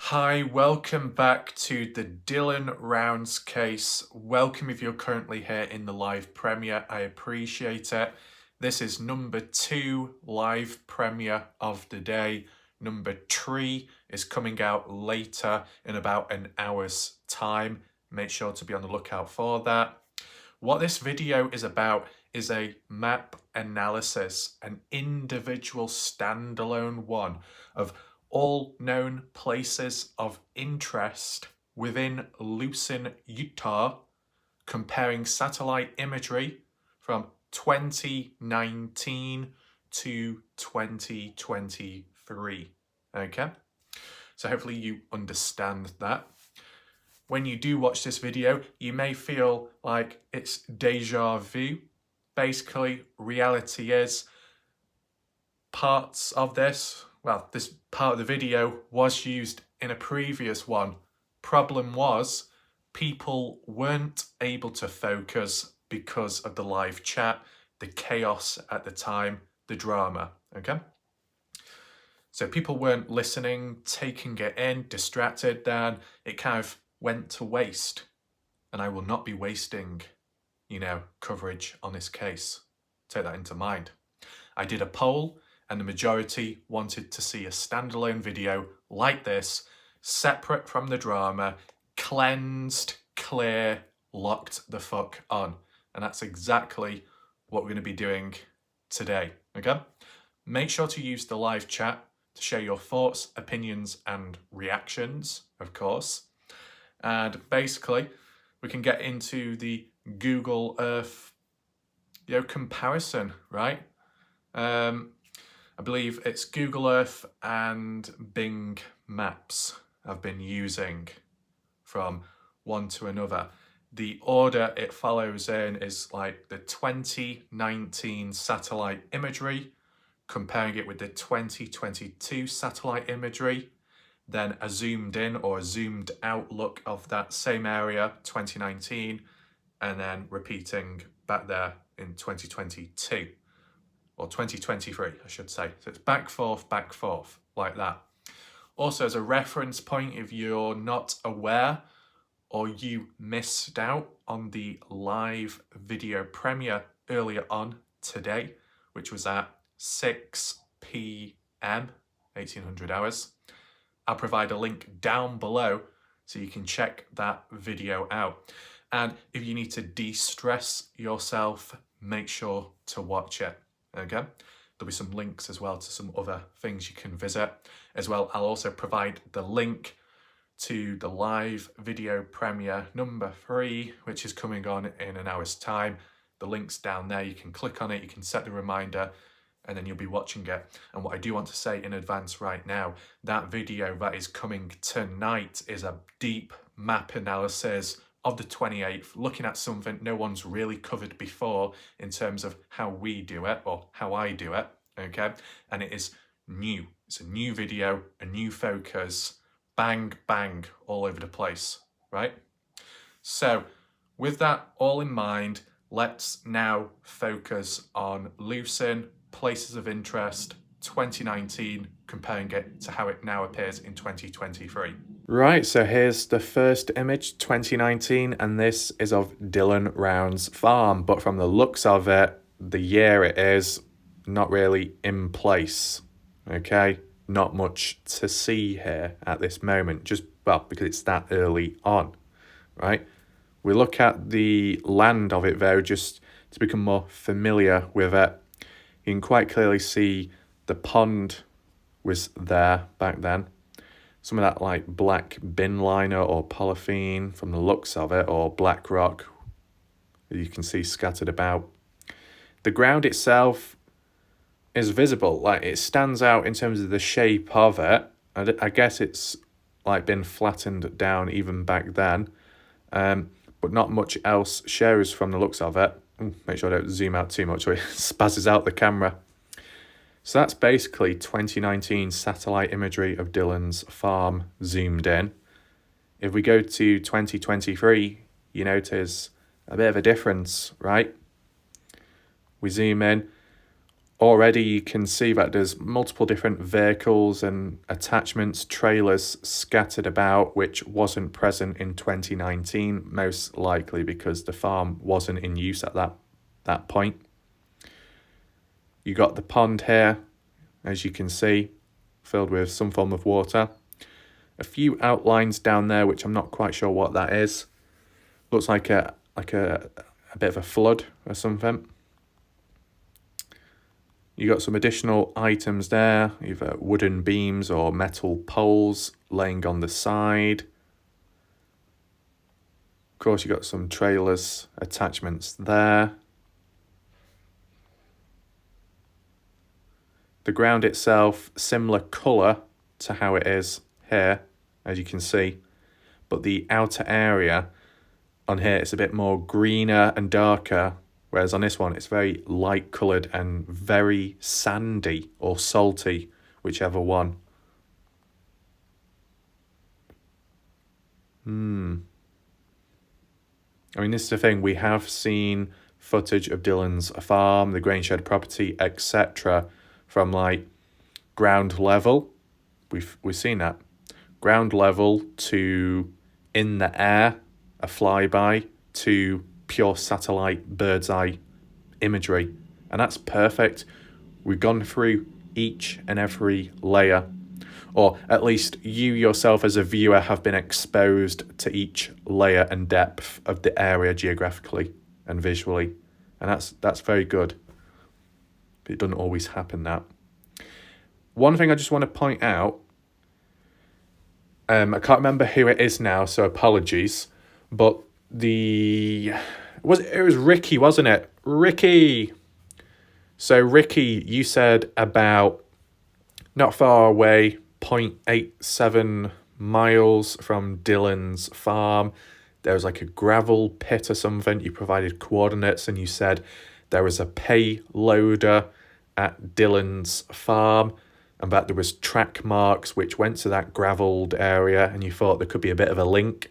Hi, welcome back to the Dylan Rounds case. Welcome if you're currently here in the live premiere. I appreciate it. This is number 2 live premiere of the day. Number 3 is coming out later in about an hour's time. Make sure to be on the lookout for that. What this video is about is a map analysis, an individual standalone one of all known places of interest within Lucin, Utah, comparing satellite imagery from 2019 to 2023. Okay, so hopefully you understand that. When you do watch this video, you may feel like it's deja vu. Basically, reality is parts of this part of the video was used in a previous one. Problem was, people weren't able to focus because of the live chat, the chaos at the time, the drama, okay? So people weren't listening, taking it in, distracted, then it kind of went to waste. And I will not be wasting, coverage on this case. Take that into mind. I did a poll and the majority wanted to see a standalone video like this, separate from the drama, cleansed, clear, locked the fuck on. And that's exactly what we're going to be doing today, okay? Make sure to use the live chat to share your thoughts, opinions, and reactions, of course. And basically, we can get into the Google Earth, comparison, right? I believe it's Google Earth and Bing Maps I've been using from one to another. The order it follows in is like the 2019 satellite imagery, comparing it with the 2022 satellite imagery, then a zoomed in or a zoomed out look of that same area, 2019, and then repeating back there in 2022. Or 2023, I should say. So it's back, forth, like that. Also, as a reference point, if you're not aware or you missed out on the live video premiere earlier on today, which was at 6 p.m, 1800 hours, I'll provide a link down below so you can check that video out. And if you need to de-stress yourself, make sure to watch it. Okay, there'll be some links as well to some other things you can visit. As well, I'll also provide the link to the live video premiere number 3, which is coming on in an hour's time. The link's down there, you can click on it, you can set the reminder, and then you'll be watching it. And what I do want to say in advance right now, that video that is coming tonight is a deep map analysis of the 28th, looking at something no one's really covered before in terms of how we do it, or how I do it, okay? And it is new. It's a new video, a new focus, bang, bang, all over the place, right? So, with that all in mind, let's now focus on Lucin, places of interest, 2019, comparing it to how it now appears in 2023. Right, so here's the first image, 2019, and this is of Dylan Round's farm. But from the looks of it, the year it is not really in place, okay? Not much to see here at this moment, just, well, because it's that early on, right? We look at the land of it, though, just to become more familiar with it. You can quite clearly see the pond was there back then. Some of that like black bin liner or polythene from the looks of it, or black rock, you can see scattered about. The ground itself is visible, like it stands out in terms of the shape of it. I guess it's like been flattened down even back then, but not much else shows from the looks of it. Make sure I don't zoom out too much or it spazzes out the camera. So that's basically 2019 satellite imagery of Dylan's farm zoomed in. If we go to 2023, you notice a bit of a difference, right? We zoom in, already you can see that there's multiple different vehicles and attachments, trailers scattered about, which wasn't present in 2019, most likely because the farm wasn't in use at that point. You got the pond here, as you can see, filled with some form of water. A few outlines down there, which I'm not quite sure what that is. Looks like a bit of a flood or something. You got some additional items there, either wooden beams or metal poles laying on the side. Of course, you got some trailers attachments there. The ground itself, similar colour to how it is here, as you can see, but the outer area on here is a bit more greener and darker, whereas on this one it's very light coloured and very sandy or salty, whichever one. I mean, this is the thing, we have seen footage of Dylan's farm, the grain shed property, etc. from like ground level. We've seen that. Ground level to in the air, a flyby, to pure satellite bird's eye imagery. And that's perfect. We've gone through each and every layer, or at least you yourself as a viewer have been exposed to each layer and depth of the area geographically and visually. And that's very good. But it doesn't always happen that. One thing I just want to point out, I can't remember who it is now, so apologies, but it was Ricky, wasn't it? Ricky! So Ricky, you said about not far away, 0.87 miles from Dylan's farm, there was like a gravel pit or something. You provided coordinates and you said there was a payloader at Dylan's farm and that there was track marks which went to that gravelled area, and you thought there could be a bit of a link.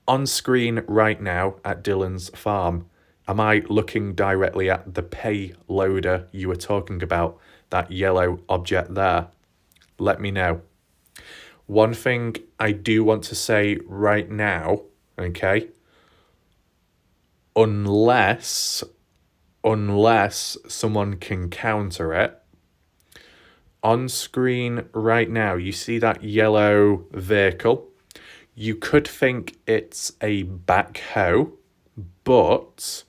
On screen right now at Dylan's farm, am I looking directly at the payloader you were talking about, that yellow object there? Let me know. One thing I do want to say right now, okay, unless someone can counter it, on screen right now, you see that yellow vehicle. You could think it's a backhoe, but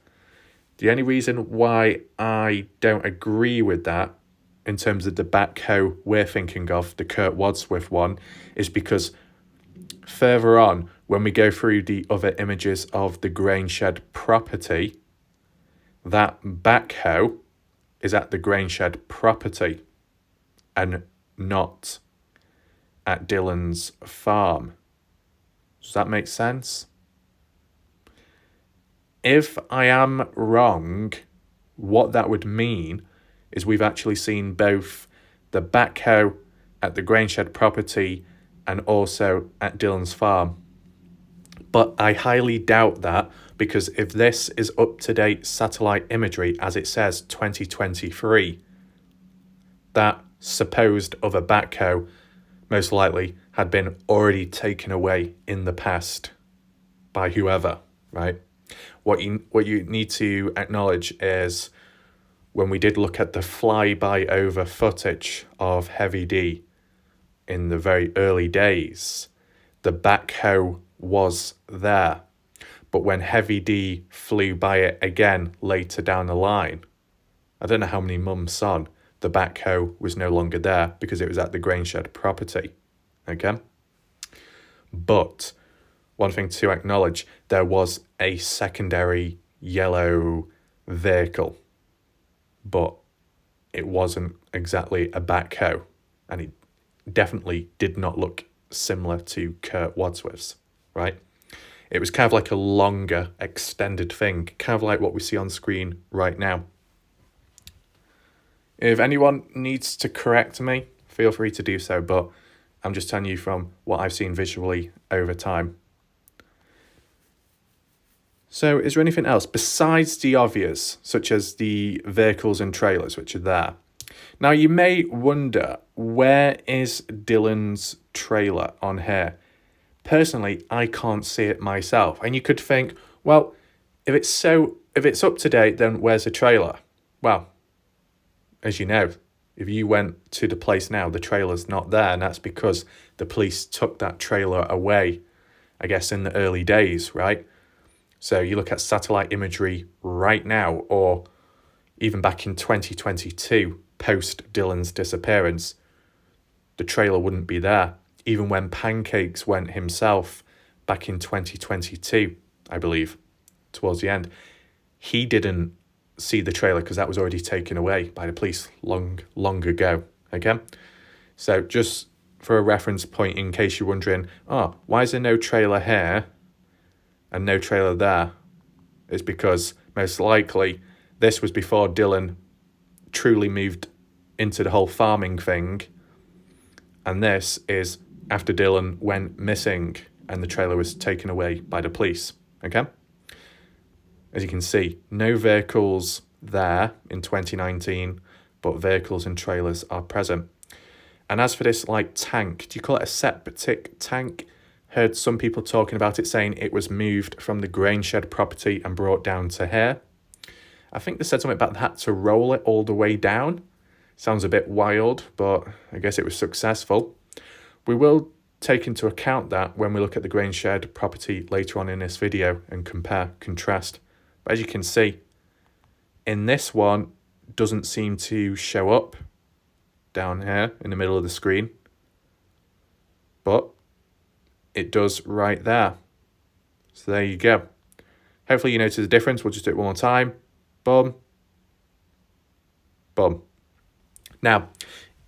the only reason why I don't agree with that in terms of the backhoe we're thinking of, the Kurt Wadsworth one, is because further on, when we go through the other images of the grain shed property, that backhoe is at the grain shed property and not at Dylan's farm. Does that make sense? If I am wrong, what that would mean is we've actually seen both the backhoe at the grain shed property and also at Dylan's farm. But I highly doubt that, because if this is up-to-date satellite imagery, as it says 2023, that supposed other backhoe most likely had been already taken away in the past by whoever, right? What you need to acknowledge is when we did look at the flyby over footage of Heavy D in the very early days, the backhoe was there. But when Heavy D flew by it again later down the line, I don't know how many months on, the backhoe was no longer there because it was at the grain shed property, okay? But one thing to acknowledge, there was a secondary yellow vehicle, but it wasn't exactly a backhoe, and it definitely did not look similar to Kurt Wadsworth's, right? It was kind of like a longer, extended thing, kind of like what we see on screen right now. If anyone needs to correct me, feel free to do so, but I'm just telling you from what I've seen visually over time. So is there anything else besides the obvious, such as the vehicles and trailers, which are there? Now, you may wonder, where is Dylan's trailer on here? Personally, I can't see it myself. And you could think, well, if it's up to date, then where's the trailer? Well, as you know, if you went to the place now, the trailer's not there, and that's because the police took that trailer away, I guess, in the early days, right? So you look at satellite imagery right now, or even back in 2022, post Dylan's disappearance, the trailer wouldn't be there. Even when Pancakes went himself back in 2022, I believe, towards the end, he didn't see the trailer because that was already taken away by the police long ago, okay? So just for a reference point, in case you're wondering, oh, why is there no trailer here and no trailer there? It's because most likely this was before Dylan truly moved into the whole farming thing, and this is after Dylan went missing and the trailer was taken away by the police, okay? As you can see, no vehicles there in 2019, but vehicles and trailers are present. And as for this, like, tank, do you call it a septic tank? Heard some people talking about it, saying it was moved from the grain shed property and brought down to here. I think they said something about they had to roll it all the way down. Sounds a bit wild, but I guess it was successful. We will take into account that when we look at the grain shed property later on in this video and contrast. But as you can see, in this one, doesn't seem to show up down here in the middle of the screen, but it does right there. So there you go. Hopefully you notice the difference. We'll just do it one more time. Boom. Boom. Now,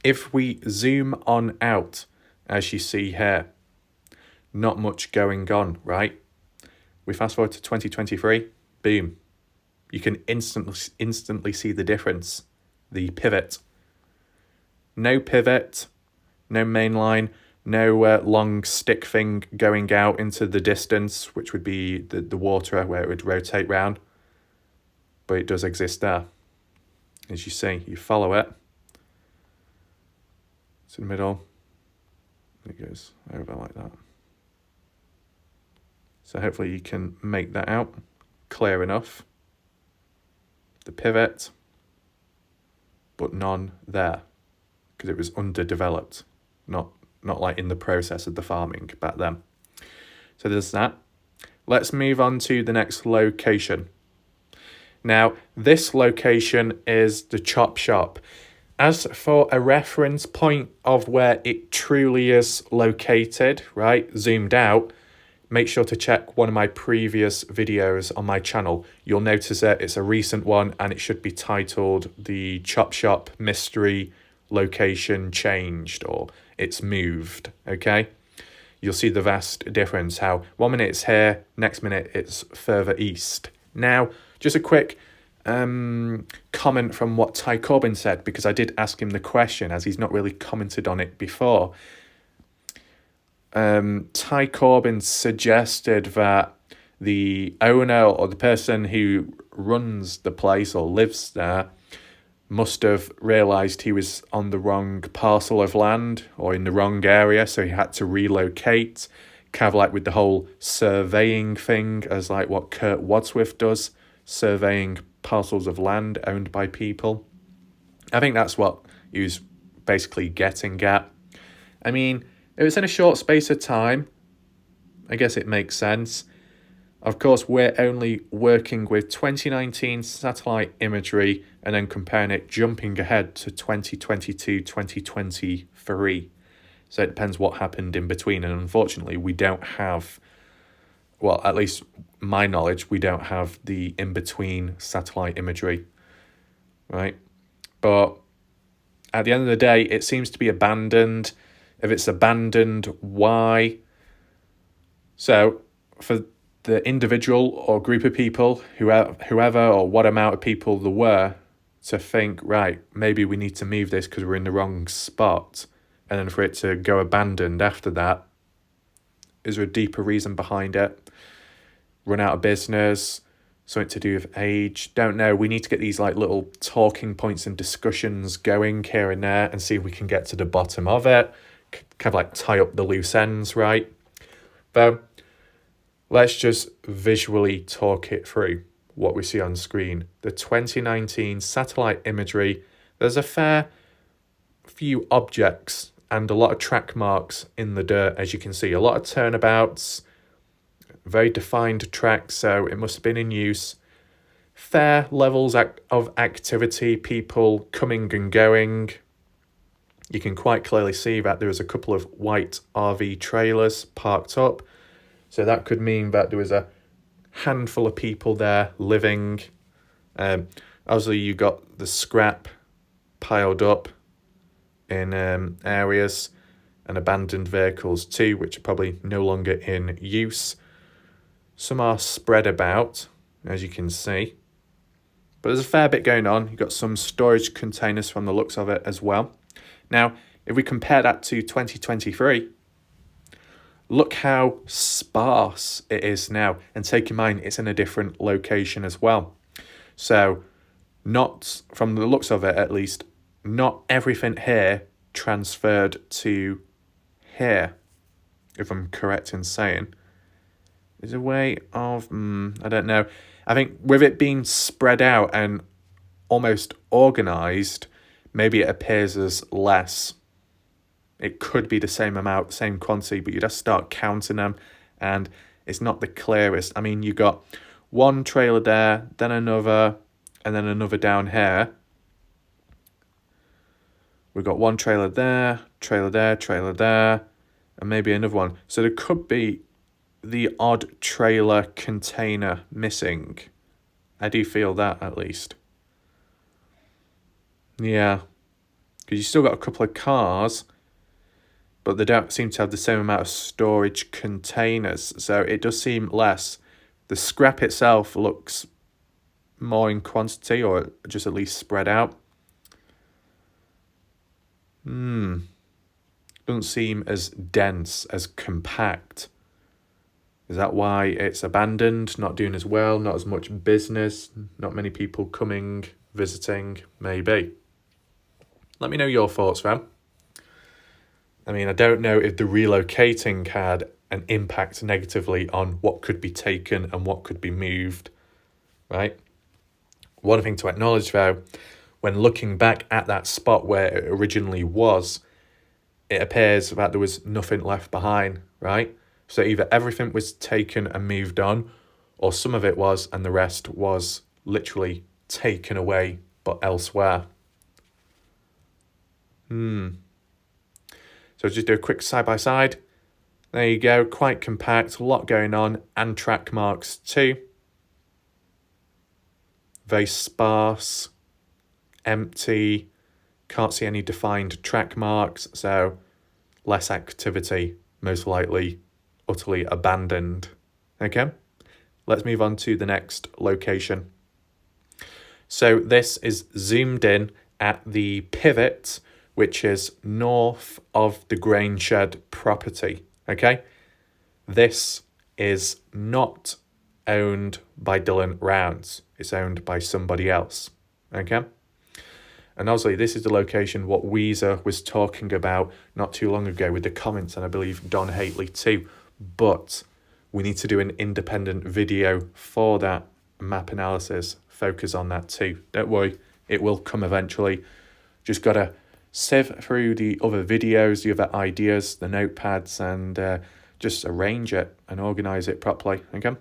if we zoom on out, as you see here, not much going on, right? We fast forward to 2023, boom. You can instantly see the difference, the pivot. No pivot, no main line, no long stick thing going out into the distance, which would be the water where it would rotate round. But it does exist there. As you see, you follow it. It's in the middle. It goes over like that. So hopefully you can make that out clear enough. The pivot, but none there, because it was underdeveloped, not like in the process of the farming back then. So there's that. Let's move on to the next location. Now, this location is the chop shop. As for a reference point of where it truly is located, right, zoomed out, make sure to check one of my previous videos on my channel. You'll notice that it's a recent one and it should be titled The Chop Shop Mystery Location Changed, or It's Moved, okay? You'll see the vast difference, how 1 minute it's here, next minute it's further east. Now, just a quick comment from what Ty Corbin said, because I did ask him the question, as he's not really commented on it before. Ty Corbin suggested that the owner or the person who runs the place or lives there must have realised he was on the wrong parcel of land or in the wrong area, so he had to relocate, kind of like with the whole surveying thing, as like what Kurt Wadsworth does, surveying parcels of land owned by people. I think that's what he was basically getting at. I mean, if it's in a short space of time, I guess it makes sense. Of course, we're only working with 2019 satellite imagery and then comparing it, jumping ahead to 2022, 2023. So it depends what happened in between. And unfortunately, we don't have, well, at least my knowledge, we don't have the in-between satellite imagery, right? But at the end of the day, it seems to be abandoned. If it's abandoned, why? So for the individual or group of people, whoever or what amount of people there were, to think, right, maybe we need to move this because we're in the wrong spot, and then for it to go abandoned after that, is there a deeper reason behind it? run out of business, something to do with age. Don't know. We need to get these like little talking points and discussions going here and there and see if we can get to the bottom of it. Kind of like tie up the loose ends, right? But let's just visually talk it through what we see on screen. The 2019 satellite imagery, there's a fair few objects and a lot of track marks in the dirt, as you can see. A lot of turnabouts, very defined tracks, so it must have been in use. Fair levels of activity, people coming and going. You can quite clearly see that there was a couple of white RV trailers parked up. So that could mean that there was a handful of people there living. Obviously, you got the scrap piled up in areas, and abandoned vehicles too, which are probably no longer in use. Some are spread about, as you can see. But there's a fair bit going on. You've got some storage containers from the looks of it as well. Now, if we compare that to 2023, look how sparse it is now. And take in mind, it's in a different location as well. So, not, from the looks of it at least, not everything here transferred to here, if I'm correct in saying. There's a way of, I don't know. I think with it being spread out and almost organised, maybe it appears as less. It could be the same amount, same quantity, but you just start counting them and it's not the clearest. I mean, you got one trailer there, then another, and then another down here. We've got one trailer there, trailer there, trailer there, and maybe another one. So there could be the odd trailer container missing. I do feel that, at least. Yeah. Because you still got a couple of cars, but they don't seem to have the same amount of storage containers. So it does seem less. The scrap itself looks more in quantity, or just at least spread out. Doesn't seem as dense, as compact. Is that why it's abandoned, not doing as well, not as much business, not many people coming, visiting? Maybe. Let me know your thoughts, fam. I mean, I don't know if the relocating had an impact negatively on what could be taken and what could be moved, right? One thing to acknowledge, though, when looking back at that spot where it originally was, it appears that there was nothing left behind, right? So either everything was taken and moved on, or some of it was, and the rest was literally taken away, but elsewhere. So just do a quick side-by-side. There you go, quite compact, a lot going on, and track marks too. Very sparse, empty, can't see any defined track marks, so less activity, most likely utterly abandoned. Okay, let's move on to the next location. So this is zoomed in at the pivot, which is north of the grain shed property. Okay, this is not owned by Dylan Rounds. It's owned by somebody else. Okay, and obviously this is the location what Weezer was talking about not too long ago with the comments, and I believe Don Hately too. But we need to do an independent video for that map analysis, focus on that too. Don't worry, it will come eventually. Just got to sieve through the other videos, the other ideas, the notepads, and just arrange it and organise it properly. Okay.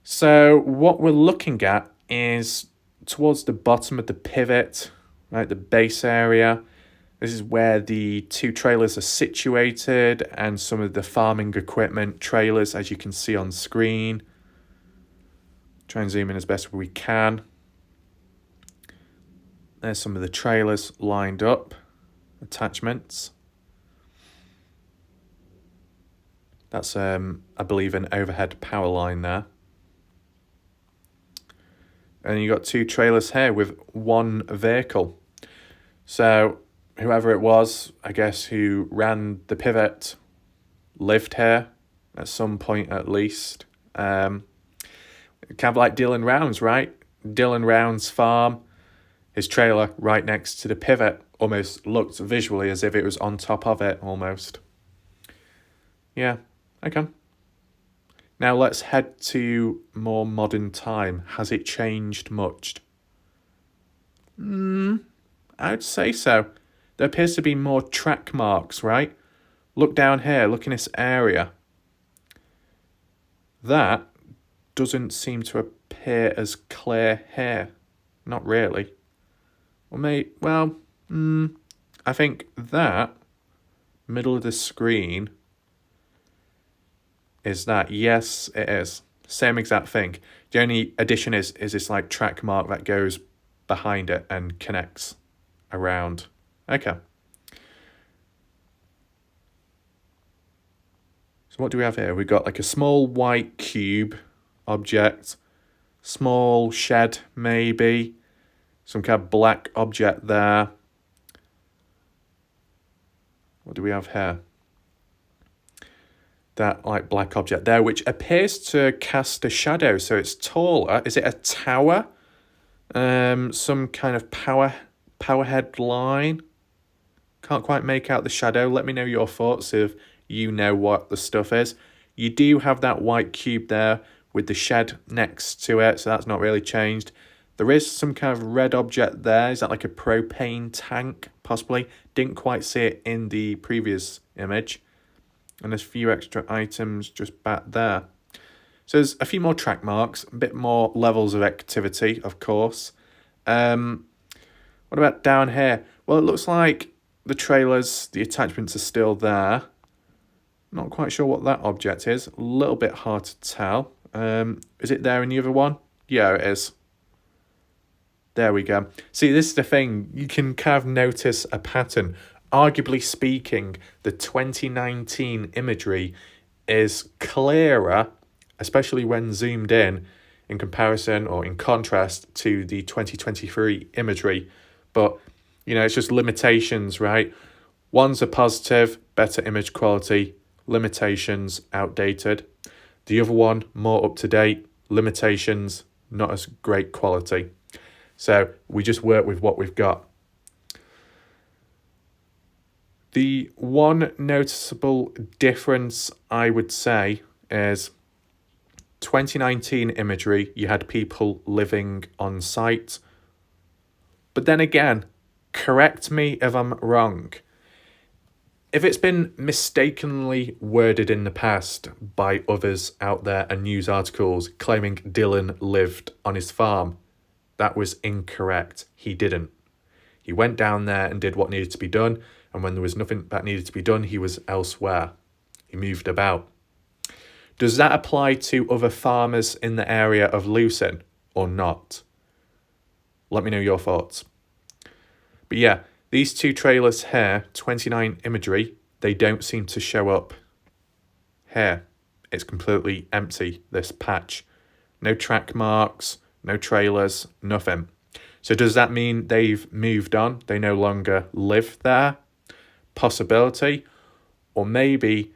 So what we're looking at is towards the bottom of the pivot, right, the base area. This is where the two trailers are situated and some of the farming equipment trailers, as you can see on screen. Try and zoom in as best we can. There's some of the trailers lined up, attachments. That's, I believe, an overhead power line there. And you got two trailers here with one vehicle. So whoever it was, I guess, who ran the pivot lived here at some point at least. Kind of like Dylan Rounds, right? Dylan Rounds' farm, his trailer right next to the pivot, almost looked visually as if it was on top of it, almost. Yeah, okay. Now let's head to more modern time. Has it changed much? I'd say so. There appears to be more track marks, right? Look down here, look in this area. That doesn't seem to appear as clear here. Not really. I think that middle of the screen is that. Yes, it is. Same exact thing. The only addition is this like track mark that goes behind it and connects around. Okay. So what do we have here? We've got like a small white cube object, small shed maybe, some kind of black object there. What do we have here? That like black object there, which appears to cast a shadow, so it's taller. Is it a tower? Some kind of power head line. Can't quite make out the shadow. Let me know your thoughts if you know what the stuff is. You do have that white cube there with the shed next to it, so that's not really changed. There is some kind of red object there. Is that like a propane tank, possibly? Didn't quite see it in the previous image. And there's a few extra items just back there. So there's a few more track marks, a bit more levels of activity, of course. What about down here? Well, it looks like the trailers, the attachments are still there. Not quite sure what that object is. A little bit hard to tell. Is it there in the other one? Yeah, it is. There we go. See, this is the thing. You can kind of notice a pattern. Arguably speaking, the 2019 imagery is clearer, especially when zoomed in comparison or in contrast to the 2023 imagery. But, you know, it's just limitations, right? One's a positive, better image quality, limitations, outdated. The other one, more up to date, limitations, not as great quality. So we just work with what we've got. The one noticeable difference I would say is 2019 imagery, you had people living on site. But then again, correct me if I'm wrong. If it's been mistakenly worded in the past by others out there and news articles claiming Dylan lived on his farm, that was incorrect. He didn't. He went down there and did what needed to be done, and when there was nothing that needed to be done, he was elsewhere. He moved about. Does that apply to other farmers in the area of Lucin or not? Let me know your thoughts. But yeah, these two trailers here, 29 imagery, they don't seem to show up here. It's completely empty, this patch. No track marks, no trailers, nothing. So does that mean they've moved on? They no longer live there? Possibility. Or maybe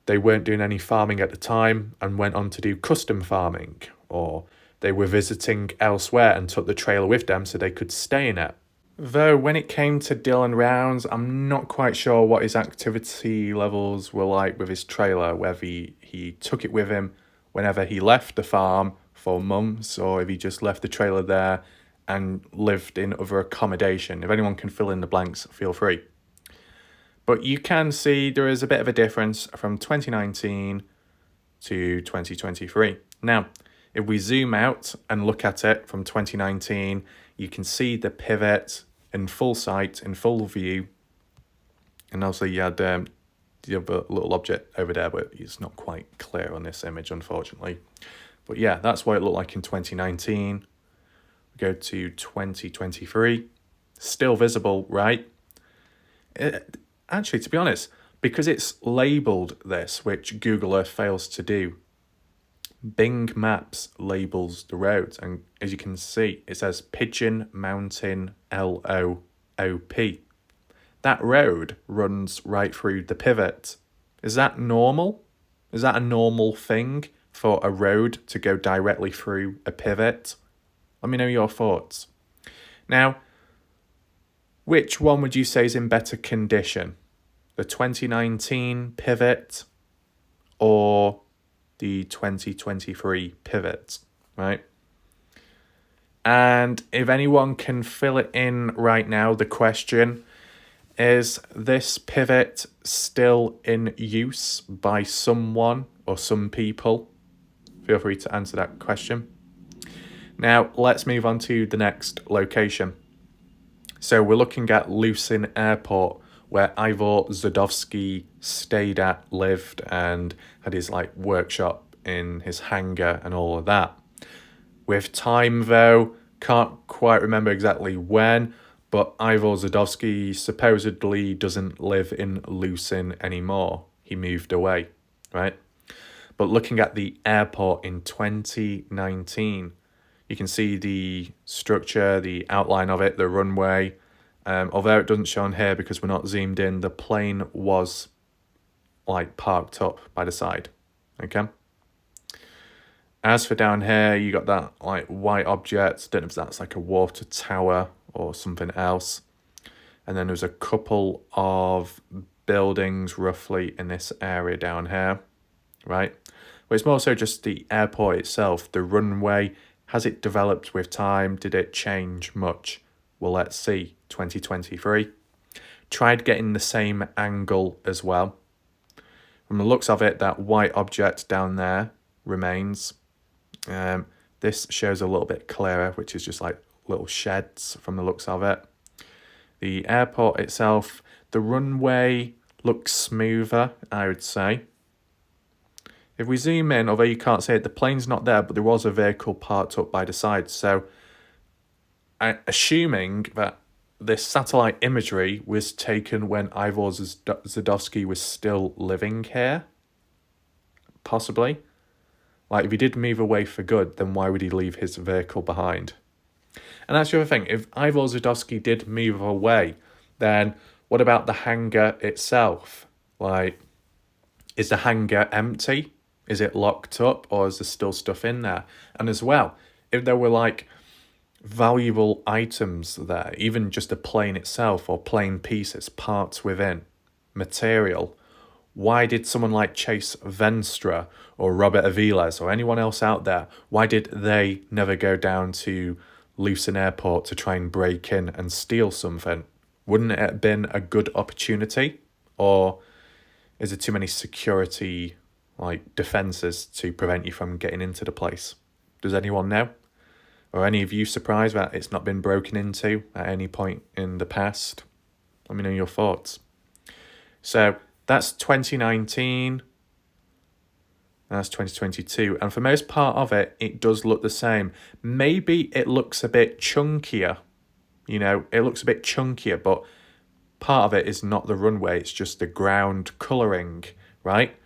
they weren't doing any farming at the time and went on to do custom farming. Or they were visiting elsewhere and took the trailer with them so they could stay in it. Though when it came to Dylan Rounds, I'm not quite sure what his activity levels were like with his trailer, whether he took it with him whenever he left the farm for months, or if he just left the trailer there and lived in other accommodation. If anyone can fill in the blanks, feel free. But you can see there is a bit of a difference from 2019 to 2023. Now, if we zoom out and look at it from 2019, you can see the pivot in full sight, in full view. And also you had the other little object over there, but it's not quite clear on this image, unfortunately. But yeah, that's what it looked like in 2019. We go to 2023. Still visible, right? Actually, to be honest, because it's labelled this, which Google Earth fails to do, Bing Maps labels the roads, and as you can see, it says Pigeon Mountain LOOP. That road runs right through the pivot. Is that normal? Is that a normal thing for a road to go directly through a pivot? Let me know your thoughts. Now, which one would you say is in better condition? The 2019 pivot or the 2023 pivot, right? And if anyone can fill it in right now, the question is this pivot still in use by someone or some people? Feel free to answer that question. Now, let's move on to the next location. So we're looking at Lucin Airport, where Ivor Zadovsky stayed at, lived, and had his workshop in his hangar and all of that. With time though, can't quite remember exactly when, but Ivor Zadovsky supposedly doesn't live in Lucin anymore. He moved away, right? But looking at the airport in 2019, you can see the structure, the outline of it, the runway. Although it doesn't show on here because we're not zoomed in, the plane was parked up by the side, okay? As for down here, you got that white object. Don't know if that's a water tower or something else. And then there's a couple of buildings roughly in this area down here, right? But it's more so just the airport itself, the runway. Has it developed with time? Did it change much? Well, let's see. 2023. Tried getting the same angle as well. From the looks of it, that white object down there remains. This shows a little bit clearer, which is just little sheds from the looks of it. The airport itself, the runway looks smoother, I would say. If we zoom in, although you can't see it, the plane's not there, but there was a vehicle parked up by the side. So assuming that this satellite imagery was taken when Ivor Zadovsky was still living here, possibly. If he did move away for good, then why would he leave his vehicle behind? And that's the other thing. If Ivor Zadovsky did move away, then what about the hangar itself? Is the hangar empty? Is it locked up, or is there still stuff in there? And as well, if there were valuable items there, even just a plane itself or plane pieces, parts within, material, why did someone like Chase Venstra or Robert Aviles or anyone else out there, why did they never go down to Lucin Airport to try and break in and steal something? Wouldn't it have been a good opportunity? Or is there too many security defenses to prevent you from getting into the place? Does anyone know? Are any of you surprised that it's not been broken into at any point in the past? Let me know your thoughts. So that's 2019. That's 2022. And for most part of it, it does look the same. Maybe it looks a bit chunkier. It looks a bit chunkier, but part of it is not the runway. It's just the ground colouring, right?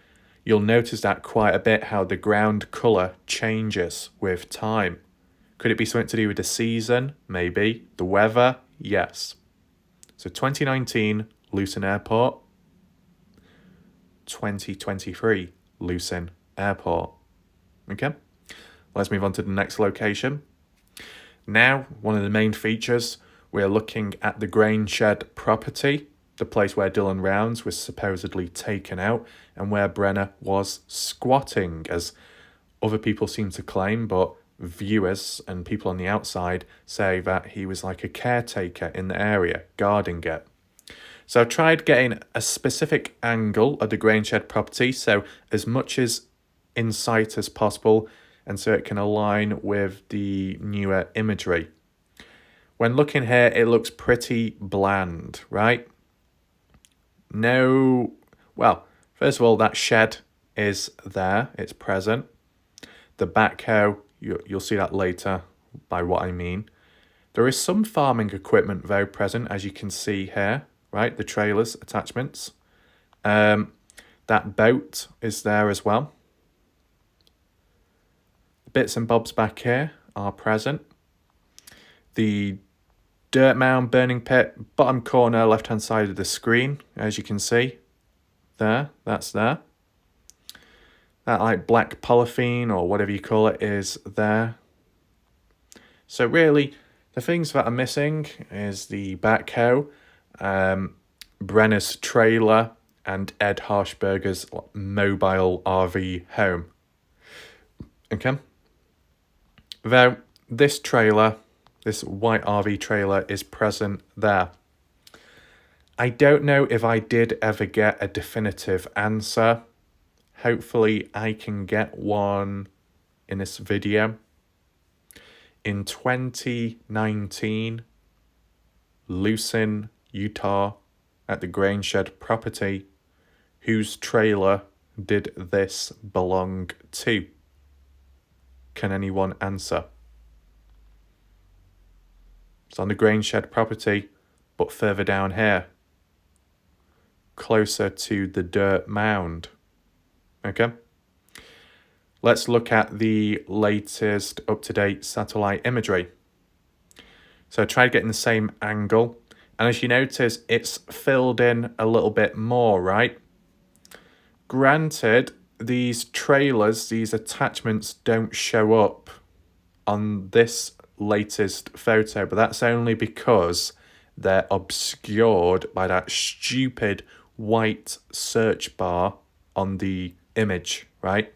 You'll notice that quite a bit, how the ground colour changes with time. Could it be something to do with the season? Maybe. The weather? Yes. So 2019, Lucin Airport. 2023, Lucin Airport. Okay, let's move on to the next location. Now, one of the main features, we're looking at the grain shed property, the place where Dylan Rounds was supposedly taken out and where Brenner was squatting, as other people seem to claim, but viewers and people on the outside say that he was like a caretaker in the area, guarding it. So I've tried getting a specific angle of the grain shed property, so as much as in sight as possible, and so it can align with the newer imagery. When looking here, it looks pretty bland, right? No, well, first of all, that shed is there, it's present. The backhoe, you'll see that later by what I mean. There is some farming equipment very present, as you can see here, right? The trailers, attachments. That boat is there as well. The bits and bobs back here are present. The dirt mound, burning pit, bottom corner, left-hand side of the screen, as you can see. There, that's there. That like black polythene or whatever you call it is there. So really, the things that are missing is the backhoe, Brenner's trailer, and Ed Harshberger's mobile RV home. Okay. Though this trailer, this white RV trailer, is present there. I don't know if I did ever get a definitive answer. Hopefully I can get one in this video. In 2019, Lucin, Utah, at the Grain Shed property, whose trailer did this belong to? Can anyone answer? It's on the Grain Shed property, but further down here, closer to the dirt mound. Okay? Let's look at the latest up-to-date satellite imagery. So I tried getting the same angle, and as you notice, it's filled in a little bit more, right? Granted, these trailers, these attachments don't show up on this latest photo, but that's only because they're obscured by that stupid white search bar on the image, right?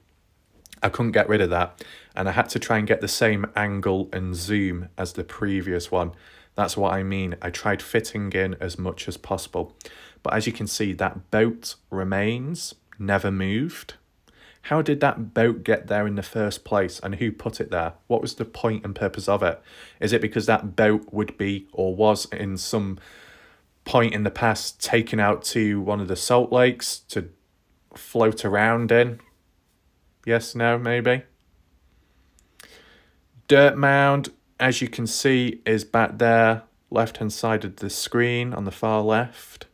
I couldn't get rid of that, and I had to try and get the same angle and zoom as the previous one. That's what I mean. I tried fitting in as much as possible. But as you can see, that boat remains, never moved. How did that boat get there in the first place, and who put it there? What was the point and purpose of it? Is it because that boat would be, or was in some point in the past, taken out to one of the salt lakes to float around in? Yes, no, maybe. Dirt mound, as you can see, is back there, left-hand side of the screen on the far left.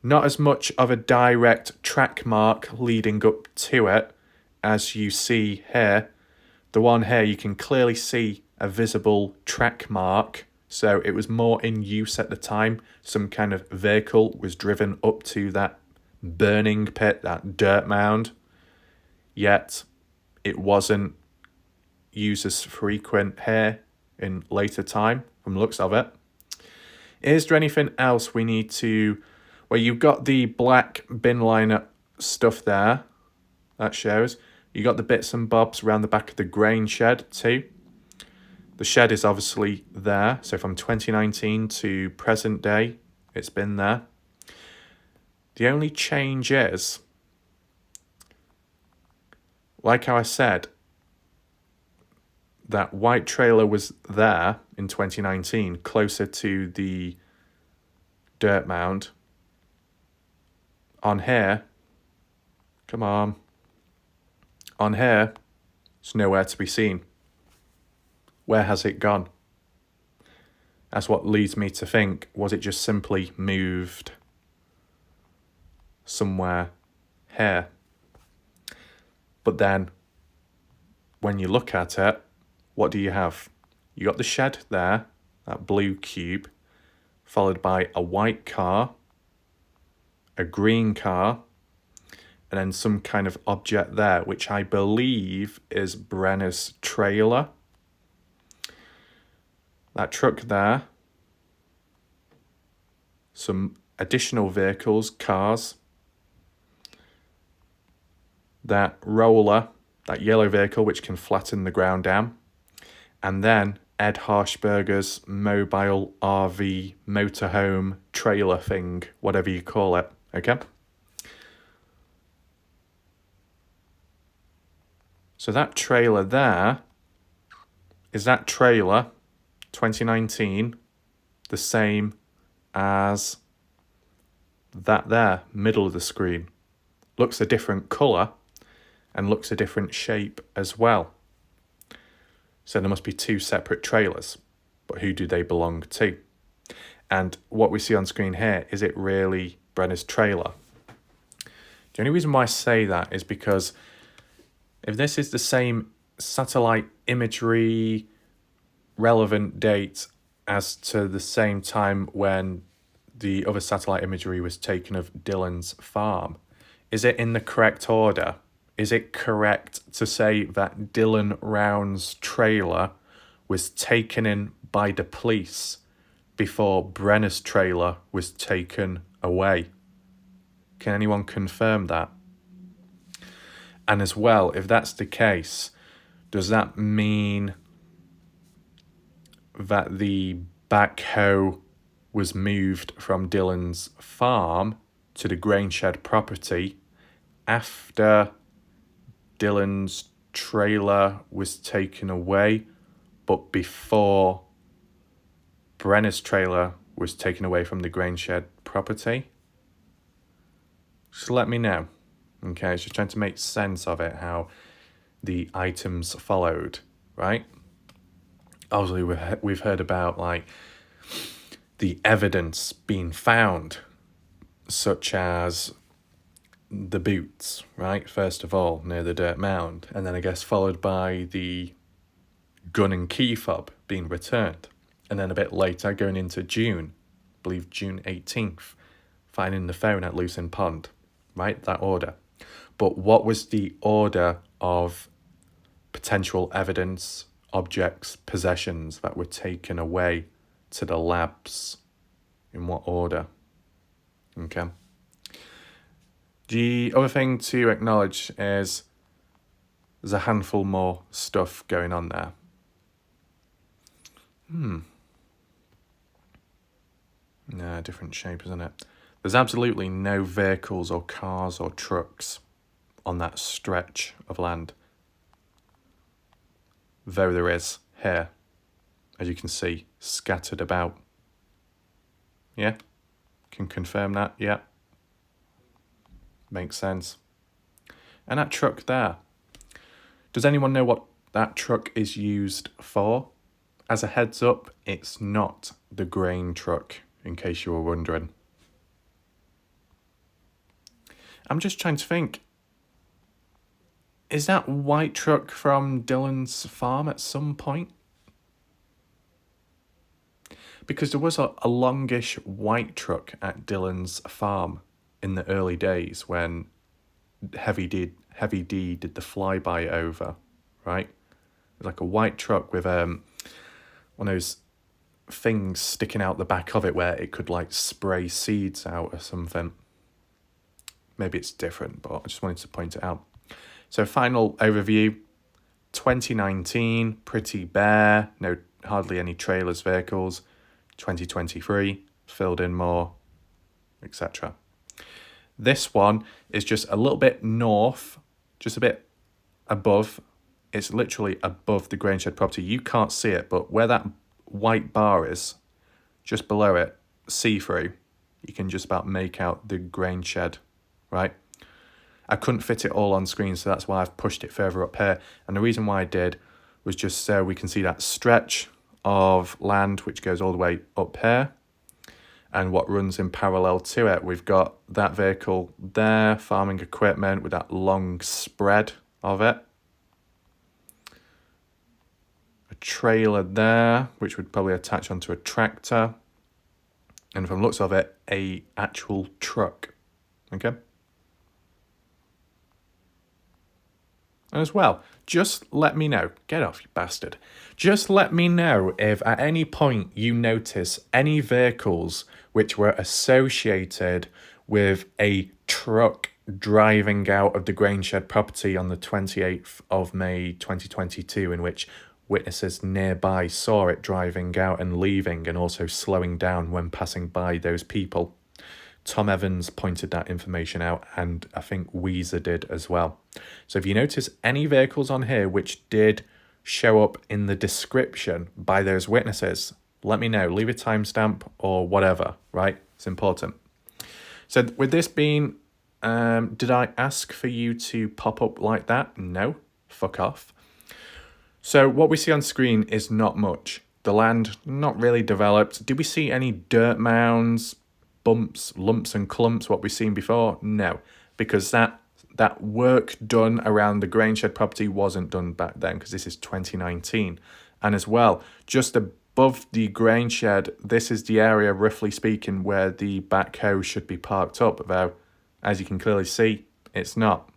Not as much of a direct track mark leading up to it as you see here. The one here, you can clearly see a visible track mark, so it was more in use at the time. Some kind of vehicle was driven up to that burning pit, that dirt mound. Yet it wasn't used as frequent here in later time from the looks of it. Is there anything else we need to... Well, you've got the black bin liner stuff there. That shows. You got the bits and bobs around the back of the grain shed too. The shed is obviously there. So from 2019 to present day, it's been there. The only change is, like how I said, that white trailer was there in 2019, closer to the dirt mound. On here, come on. On here, it's nowhere to be seen. Where has it gone? That's what leads me to think, was it just simply moved somewhere here? But then, when you look at it, what do you have? You got the shed there, that blue cube, followed by a white car, a green car, and then some kind of object there, which I believe is Brenner's trailer. That truck there, some additional vehicles, cars, that roller, that yellow vehicle which can flatten the ground down, and then Ed Harshberger's mobile RV motorhome trailer thing, whatever you call it, okay? So that trailer there, is that trailer 2019 the same as that there, middle of the screen? Looks a different colour and looks a different shape as well. So there must be two separate trailers, but who do they belong to? And what we see on screen here, is it really Brenner's trailer? The only reason why I say that is because if this is the same satellite imagery relevant date as to the same time when the other satellite imagery was taken of Dylan's farm, is it in the correct order? is it correct to say that Dylan Round's trailer was taken in by the police before Brenner's trailer was taken away? Can anyone confirm that? And as well, if that's the case, does that mean that the backhoe was moved from Dylan's farm to the grain shed property after Dylan's trailer was taken away, but before Brenner's trailer was taken away from the grain shed property? Just let me know. Okay, it's just trying to make sense of it, how the items followed, right? Obviously, we've heard about like the evidence being found, such as the boots, right? First of all, near the dirt mound, and then I guess followed by the gun and key fob being returned. And then a bit later, going into June, I believe June 18th, finding the phone at Lucin Pond, right? That order. But what was the order of potential evidence, objects, possessions that were taken away to the labs? In what order? Okay. The other thing to acknowledge is there's a handful more stuff going on there. No, different shape, isn't it? There's absolutely no vehicles or cars or trucks on that stretch of land. Though there is here, as you can see, scattered about. Yeah? Can confirm that? Yeah. Makes sense. And that truck there. Does anyone know what that truck is used for? As a heads up, it's not the grain truck, in case you were wondering. I'm just trying to think. Is that white truck from Dylan's farm at some point? Because there was a longish white truck at Dylan's farm in the early days when Heavy D did the flyby over, right? It was like a white truck with one of those things sticking out the back of it where it could like spray seeds out or something. Maybe it's different, but I just wanted to point it out. So final overview, 2019, pretty bare, no hardly any trailers, vehicles. 2023, filled in more, etc. This one is just a little bit north, just a bit above. It's literally above the grain shed property. You can't see it, but where that white bar is, just below it, see-through, you can just about make out the grain shed, right? I couldn't fit it all on screen, so that's why I've pushed it further up here. And the reason why I did was just so we can see that stretch of land which goes all the way up here and what runs in parallel to it. We've got that vehicle there, farming equipment with that long spread of it. A trailer there, which would probably attach onto a tractor. And from the looks of it, a actual truck, okay? And as well, just let me know, get off you bastard, just let me know if at any point you notice any vehicles which were associated with a truck driving out of the grain shed property on the 28th of May 2022, in which witnesses nearby saw it driving out and leaving and also slowing down when passing by those people. Tom Evans pointed that information out, and I think Weezer did as well. So if you notice any vehicles on here which did show up in the description by those witnesses, let me know. Leave a timestamp or whatever, right? It's important. So with this being, did I ask for you to pop up like that? No, fuck off. So what we see on screen is not much. The land, not really developed. Did we see any dirt mounds, bumps, lumps and clumps, what we've seen before? No, because that work done around the grain shed property wasn't done back then, because this is 2019. And as well, just above the grain shed, this is the area, roughly speaking, where the backhoe should be parked up, though, as you can clearly see, it's not.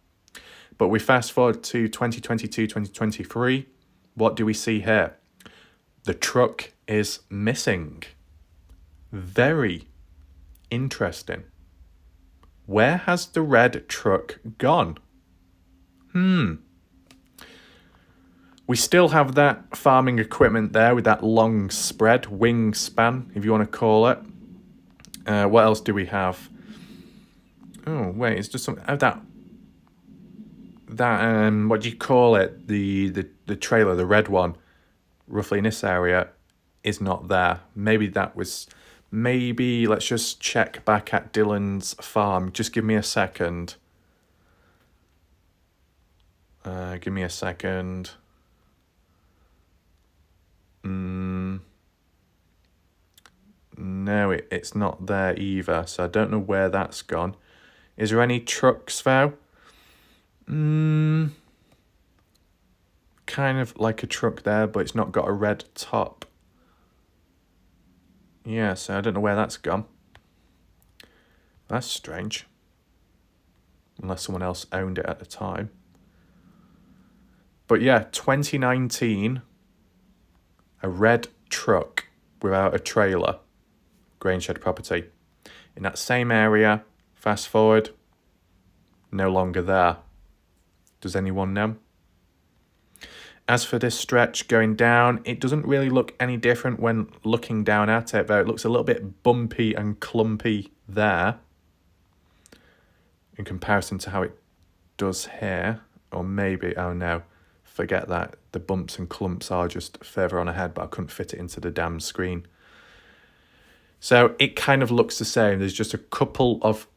But we fast forward to 2022, 2023. What do we see here? The truck is missing. Very interesting. Where has the red truck gone? We still have that farming equipment there with that long spread, wingspan, if you want to call it. What else do we have? Oh, wait, it's just something. Oh, that what do you call it? The trailer, the red one, roughly in this area, is not there. Maybe let's just check back at Dylan's farm. Just give me a second. Give me a second. No, it's not there either, so I don't know where that's gone. Is there any trucks, though? Kind of like a truck there, but it's not got a red top. Yeah, so I don't know where that's gone. That's strange. Unless someone else owned it at the time. But yeah, 2019, a red truck without a trailer, Grangeshed property. In that same area, fast forward, no longer there. Does anyone know? As for this stretch going down, it doesn't really look any different when looking down at it, though it looks a little bit bumpy and clumpy there in comparison to how it does here. Or maybe, oh no, forget that. The bumps and clumps are just further on ahead, but I couldn't fit it into the damn screen. So it kind of looks the same. There's just a couple of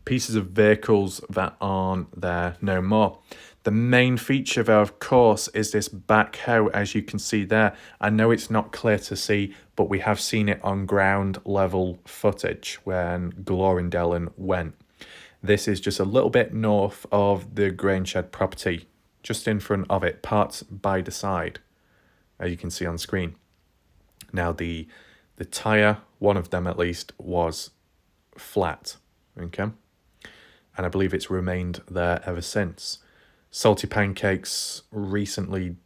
pieces of vehicles that aren't there no more. The main feature, though, of course, is this backhoe, as you can see there. I know it's not clear to see, but we have seen it on ground level footage when Glorindellen went. This is just a little bit north of the Grangeshed property, just in front of it, parts by the side, as you can see on screen. Now, the tyre, one of them at least, was flat, okay? And I believe it's remained there ever since. Salty Pancakes recently,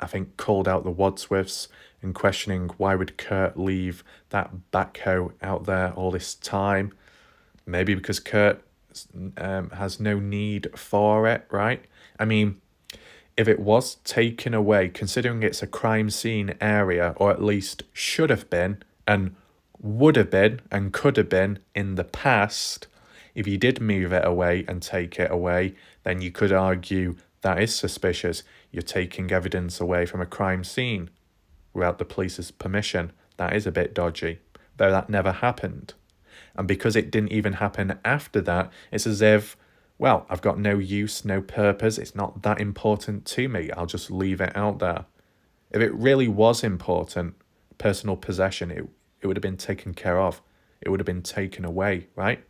I think, called out the Wadsworths and questioning why would Kurt leave that backhoe out there all this time. Maybe because Kurt has no need for it, right? I mean, if it was taken away, considering it's a crime scene area, or at least should have been, and would have been, and could have been in the past, if you did move it away and take it away, then you could argue that is suspicious. You're taking evidence away from a crime scene without the police's permission. That is a bit dodgy, though that never happened. And because it didn't even happen after that, it's as if, well, I've got no use, no purpose. It's not that important to me. I'll just leave it out there. If it really was important, personal possession, it would have been taken care of. It would have been taken away, right?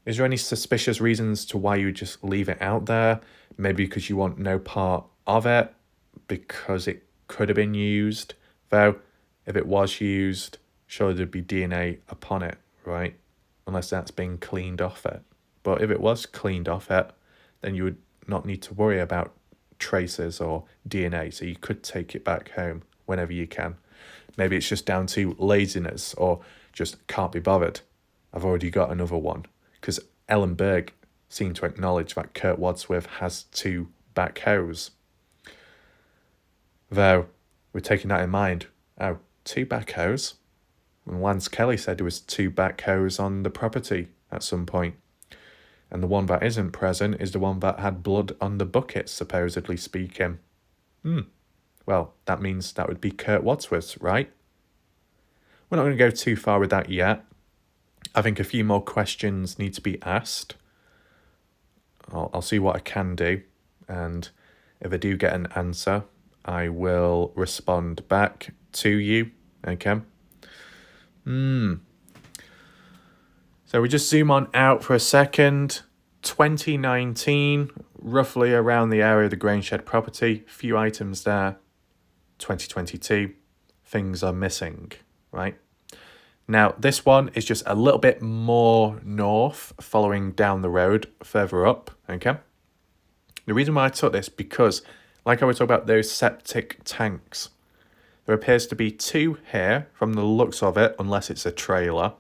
Is there any suspicious reasons to why you would just leave it out there? Maybe because you want no part of it, because it could have been used. Though, if it was used, surely there'd be DNA upon it, right? Unless that's been cleaned off it. But if it was cleaned off it, then you would not need to worry about traces or DNA, so you could take it back home whenever you can. Maybe it's just down to laziness or just can't be bothered. I've already got another one. Because Ellen Berg seemed to acknowledge that Kurt Wadsworth has 2 backhoes. Though, we're taking that in mind. Oh, 2 backhoes? And Lance Kelly said there was 2 backhoes on the property at some point. And the one that isn't present is the one that had blood on the bucket, supposedly speaking. Well, that means that would be Kurt Wadsworth's, right? We're not going to go too far with that yet. I think a few more questions need to be asked. I'll see what I can do. And if I do get an answer, I will respond back to you. Okay? So we just zoom on out for a second. 2019, roughly around the area of the Grangeshed property. Few items there. 2022, things are missing, right? Now, this one is just a little bit more north, following down the road, further up, okay? The reason why I took this, because like I was talking about those septic tanks, there appears to be 2 here from the looks of it, unless it's a trailer.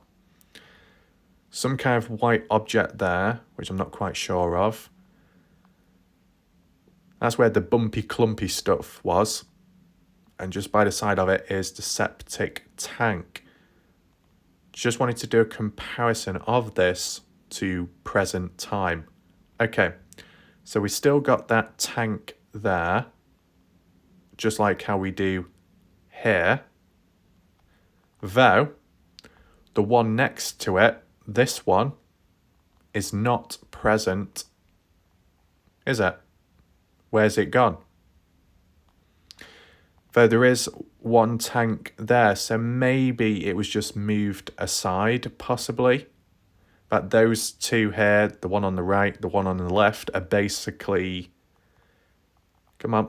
Some kind of white object there, which I'm not quite sure of. That's where the bumpy clumpy stuff was. And just by the side of it is the septic tank. Just wanted to do a comparison of this to present time. Okay, so we still got that tank there, just like how we do here. Though, the one next to it, this one, is not present, is it? Where's it gone? Though there is one tank there, so maybe it was just moved aside, possibly. But those 2 here, the one on the right, the one on the left, are basically, come on,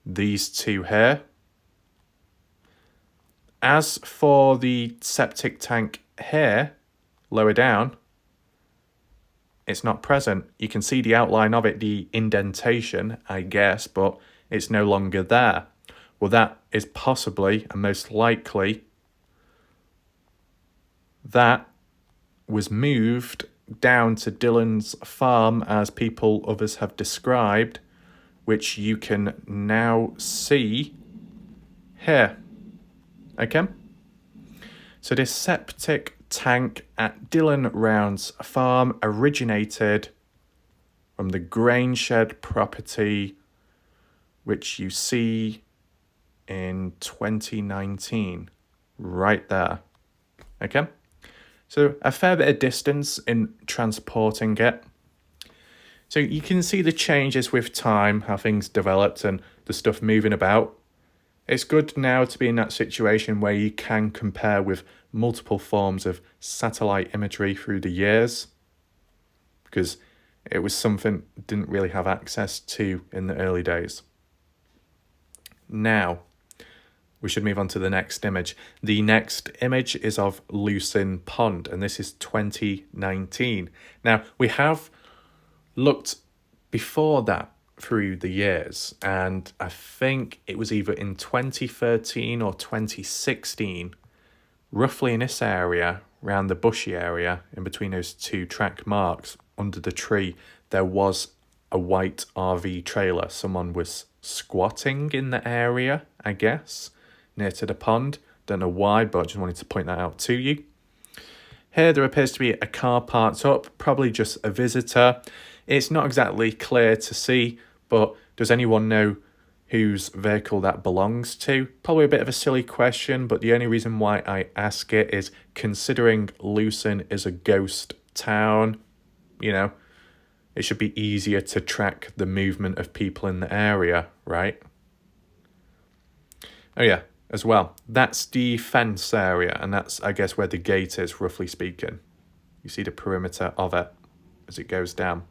these 2 here. As for the septic tank here, lower down, it's not present. You can see the outline of it, the indentation, I guess, but it's no longer there. Well, that is possibly, and most likely, that was moved down to Dylan's farm, as others have described, which you can now see here. Okay? So this septic tank at Dylan Round's farm originated from the grain shed property, which you see in 2019, right there. Okay? So a fair bit of distance in transporting it. So you can see the changes with time, how things developed and the stuff moving about. It's good now to be in that situation where you can compare with multiple forms of satellite imagery through the years, because it was something I didn't really have access to in the early days. Now, we should move on to the next image. The next image is of Lucin Pond, and this is 2019. Now, we have looked before that through the years, and I think it was either in 2013 or 2016, roughly in this area, around the bushy area, in between those 2 track marks, under the tree, there was a white RV trailer. Someone was squatting in the area, I guess, near to the pond. Don't know why, but I just wanted to point that out to you. Here there appears to be a car parked up, probably just a visitor. It's not exactly clear to see, but does anyone know whose vehicle that belongs to? Probably a bit of a silly question, but the only reason why I ask it is considering Lucin is a ghost town, you know, it should be easier to track the movement of people in the area, right? Oh yeah, as well, that's the fence area, and that's, I guess, where the gate is, roughly speaking. You see the perimeter of it as it goes down.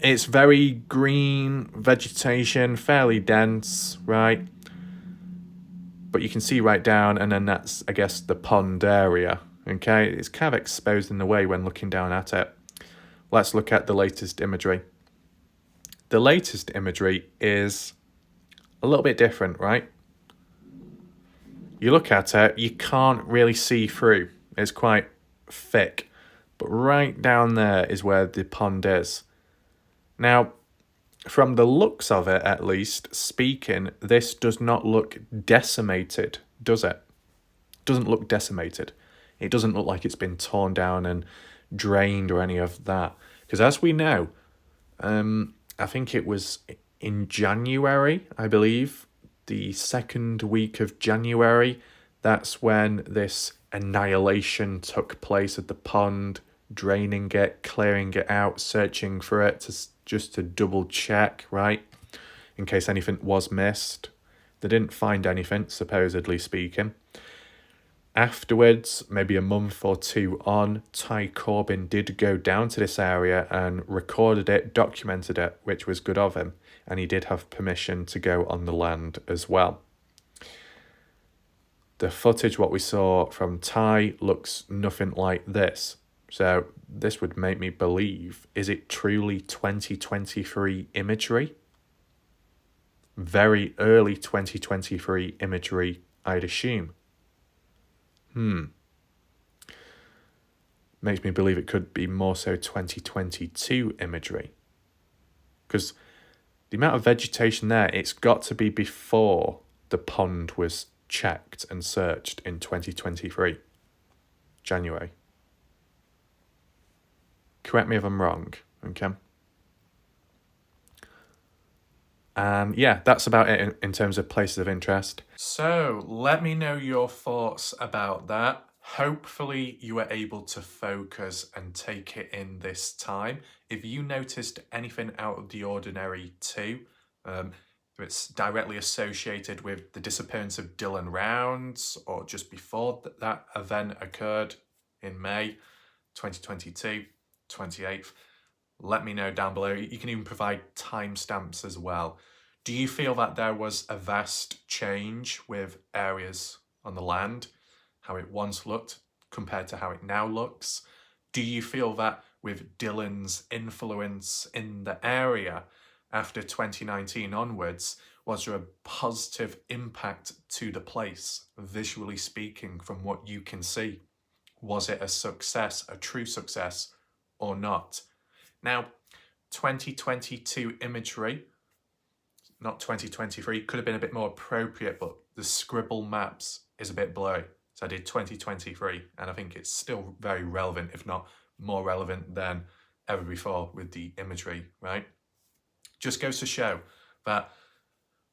It's very green vegetation, fairly dense, right? But you can see right down, and then that's, I guess, the pond area, okay? It's kind of exposed in the way when looking down at it. Let's look at the latest imagery. The latest imagery is a little bit different, right? You look at it, you can't really see through. It's quite thick. But right down there is where the pond is. Now, from the looks of it, at least, speaking, this does not look decimated, does it? Doesn't look decimated. It doesn't look like it's been torn down and drained or any of that. Because as we know, I think it was in January, I believe, the 2nd week of January, that's when this annihilation took place at the pond, draining it, clearing it out, searching for it just to double check, right? In case anything was missed. They didn't find anything, supposedly speaking. Afterwards, maybe a month or 2 on, Ty Corbin did go down to this area and recorded it, documented it, which was good of him. And he did have permission to go on the land as well. The footage, what we saw from Ty, looks nothing like this. So this would make me believe, is it truly 2023 imagery? Very early 2023 imagery, I'd assume. Makes me believe it could be more so 2022 imagery. Because the amount of vegetation there, it's got to be before the pond was checked and searched in 2023, January. Correct me if I'm wrong, okay? And yeah, that's about it in terms of places of interest. So let me know your thoughts about that. Hopefully you were able to focus and take it in this time. If you noticed anything out of the ordinary too, it's directly associated with the disappearance of Dylan Rounds or just before that event occurred in May 2022, 28th, let me know down below. You can even provide timestamps as well. Do you feel that there was a vast change with areas on the land, how it once looked compared to how it now looks? Do you feel that with Dylan's influence in the area after 2019 onwards, was there a positive impact to the place, visually speaking, from what you can see? Was it a success, a true success, or not? Now, 2022 imagery, not 2023, could have been a bit more appropriate, but the scribble maps is a bit blurry. So I did 2023, and I think it's still very relevant, if not more relevant than ever before with the imagery, right? Just goes to show that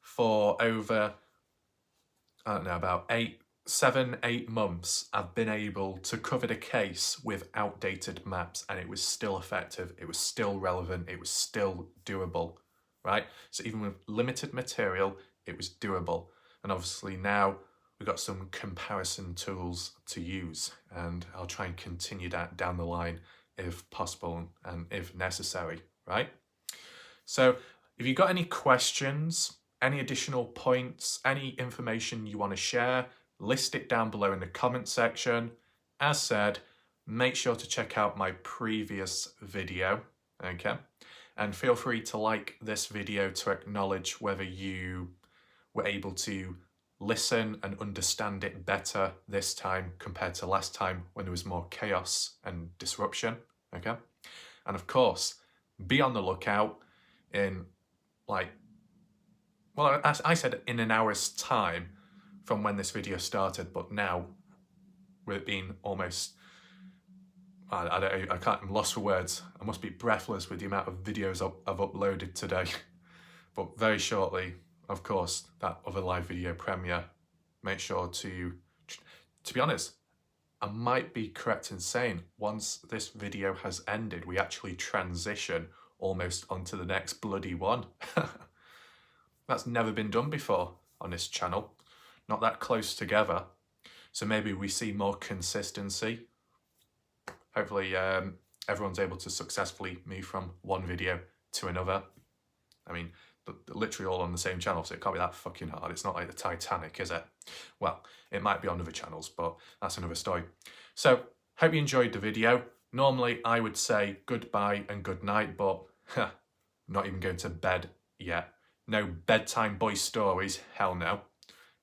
for over, I don't know, about 7-8 months, I've been able to cover the case with outdated maps, and it was still effective, it was still relevant, it was still doable, right? So even with limited material, it was doable. And obviously now we've got some comparison tools to use, and I'll try and continue that down the line if possible and if necessary, right? So if you've got any questions, any additional points, any information you want to share, list it down below in the comment section. As said, make sure to check out my previous video, okay? And feel free to like this video to acknowledge whether you were able to listen and understand it better this time compared to last time when there was more chaos and disruption, okay? And of course, be on the lookout in I said in an hour's time from when this video started, but now with it being almost, I'm lost for words. I must be breathless with the amount of videos I've uploaded today. But very shortly, of course, that other live video premiere. Make sure to be honest, I might be correct in saying once this video has ended, we actually transition almost onto the next bloody one. That's never been done before on this channel. Not that close together. So maybe we see more consistency. Hopefully everyone's able to successfully move from one video to another. I mean, they're literally all on the same channel, so it can't be that fucking hard. It's not like the Titanic, is it? Well, it might be on other channels, but that's another story. So, hope you enjoyed the video. Normally, I would say goodbye and good night, but not even going to bed yet. No bedtime boy stories, hell no.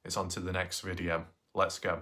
It's on to the next video. Let's go.